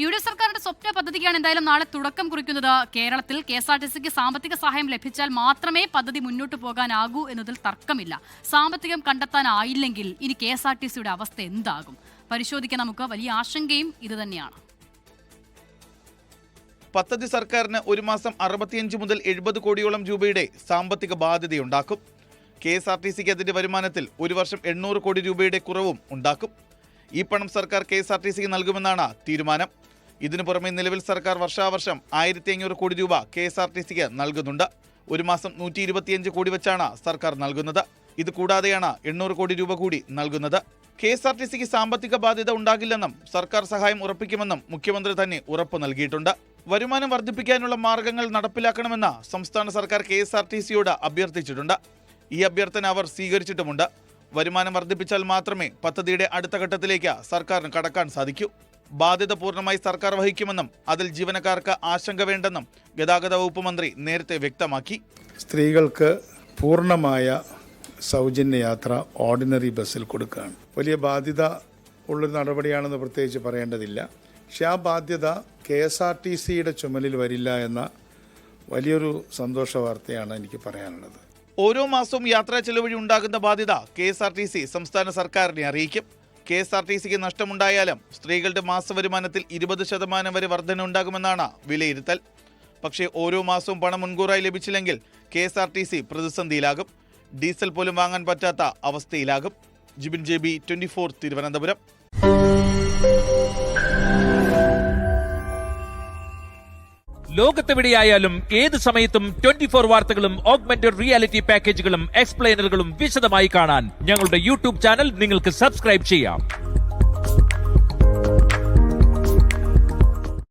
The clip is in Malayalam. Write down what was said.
യു.ഡി.എഫ് സർക്കാരിന്റെ സ്വപ്ന പദ്ധതിക്കാണ് എന്തായാലും നാളെ തുടക്കം കുറിക്കുന്നത്. കേരളത്തിൽ കെ.എസ്.ആർ.ടി.സിക്ക് സാമ്പത്തിക സഹായം ലഭിച്ചാൽ മാത്രമേ പദ്ധതി മുന്നോട്ട് പോകാനാകൂ എന്നതിൽ തർക്കമില്ല. സാമ്പത്തികം കണ്ടെത്താനായില്ലെങ്കിൽ ഇനി കെ.എസ്.ആർ.ടി.സിയുടെ അവസ്ഥ എന്താകും? പരിശോധിക്കാൻ നമുക്ക് വലിയ ആശങ്കയും ഇതുതന്നെയാണ്. പദ്ധതി സർക്കാരിന് ഒരു മാസം 65 മുതൽ 70 കോടിയോളം രൂപയുടെ സാമ്പത്തിക ബാധ്യതയുണ്ടാക്കും. കെ.എസ്.ആർ.ടി.സിക്ക് അതിന്റെ വരുമാനത്തിൽ ഒരു വർഷം 800 കോടി രൂപയുടെ കുറവും ഉണ്ടാക്കും. ഈ പണം സർക്കാർ കെ.എസ്.ആർ.ടി.സിക്ക് നൽകുമെന്നാണ് തീരുമാനം. ഇതിനു പുറമെ നിലവിൽ സർക്കാർ വർഷാവർഷം 1500 കോടി രൂപ കെ.എസ്.ആർ.ടി.സിക്ക് നൽകുന്നുണ്ട്. ഒരു മാസം 125 കോടി വെച്ചാണ് സർക്കാർ നൽകുന്നത്. ഇത് കൂടാതെയാണ് 800 കോടി രൂപ കൂടി നൽകുന്നത്. കെ.എസ്.ആർ.ടി.സിക്ക് സാമ്പത്തിക ബാധ്യത ഉണ്ടാകില്ലെന്നും സർക്കാർ സഹായം ഉറപ്പിക്കുമെന്നും മുഖ്യമന്ത്രി തന്നെ ഉറപ്പ് നൽകിയിട്ടുണ്ട്. വരുമാനം വർദ്ധിപ്പിക്കാനുള്ള മാർഗങ്ങൾ നടപ്പിലാക്കണമെന്ന് സംസ്ഥാന സർക്കാർ കെ.എസ്.ആർ.ടി.സിയോട് അഭ്യർത്ഥിച്ചിട്ടുണ്ട്. ഈ അഭ്യർത്ഥന അവർ സ്വീകരിച്ചിട്ടുമുണ്ട്. വരുമാനം വർദ്ധിപ്പിച്ചാൽ മാത്രമേ പദ്ധതിയുടെ അടുത്ത ഘട്ടത്തിലേക്ക് സർക്കാരിന് കടക്കാൻ സാധിക്കൂ. ബാധ്യത പൂർണ്ണമായി സർക്കാർ വഹിക്കുമെന്നും അതിൽ ജീവനക്കാർക്ക് ആശങ്ക വേണ്ടെന്നും ഗതാഗത വകുപ്പ് മന്ത്രി നേരത്തെ വ്യക്തമാക്കി. സ്ത്രീകൾക്ക് പൂർണ്ണമായ സൗജന്യ യാത്ര ഓർഡിനറി ബസ്സിൽ കൊടുക്കുകയാണ്. വലിയ ബാധ്യത ഉള്ളൊരു നടപടിയാണെന്ന് പ്രത്യേകിച്ച് പറയേണ്ടതില്ല. പക്ഷെ ആ ബാധ്യത കെ.എസ്.ആർ.ടി.സിയുടെ ചുമലിൽ വരില്ല എന്ന വലിയൊരു സന്തോഷ വാർത്തയാണ് എനിക്ക് പറയാനുള്ളത്. ഓരോ മാസവും യാത്രാ ചെലവഴി ഉണ്ടാകുന്ന ബാധ്യത കെ.എസ്.ആർ.ടി.സി സംസ്ഥാന സർക്കാരിനെ അറിയിക്കും. കെ.എസ്.ആർ.ടി.സിക്ക് നഷ്ടമുണ്ടായാലും സ്ത്രീകളുടെ മാസവരുമാനത്തിൽ 20% വരെ വർധന ഉണ്ടാകുമെന്നാണ് വിലയിരുത്തൽ. പക്ഷേ ഓരോ മാസവും പണം മുൻകൂറായി ലഭിച്ചില്ലെങ്കിൽ കെ.എസ്.ആർ.ടി.സി പ്രതിസന്ധിയിലാകും. ഡീസൽ പോലും വാങ്ങാൻ പറ്റാത്ത അവസ്ഥയിലാകും. ജിബിൻ JB 24 തിരുവനന്തപുരം. ലോകത്തെവിടെയായാലും ഏത് സമയത്തും 24 വാർത്തകളും ഓഗ്മെന്റഡ് റിയാലിറ്റി പാക്കേജുകളും എക്സ്പ്ലെയിനറുകളും വിശദമായി കാണാൻ ഞങ്ങളുടെ യൂട്യൂബ് ചാനൽ നിങ്ങൾക്ക് സബ്സ്ക്രൈബ് ചെയ്യാം.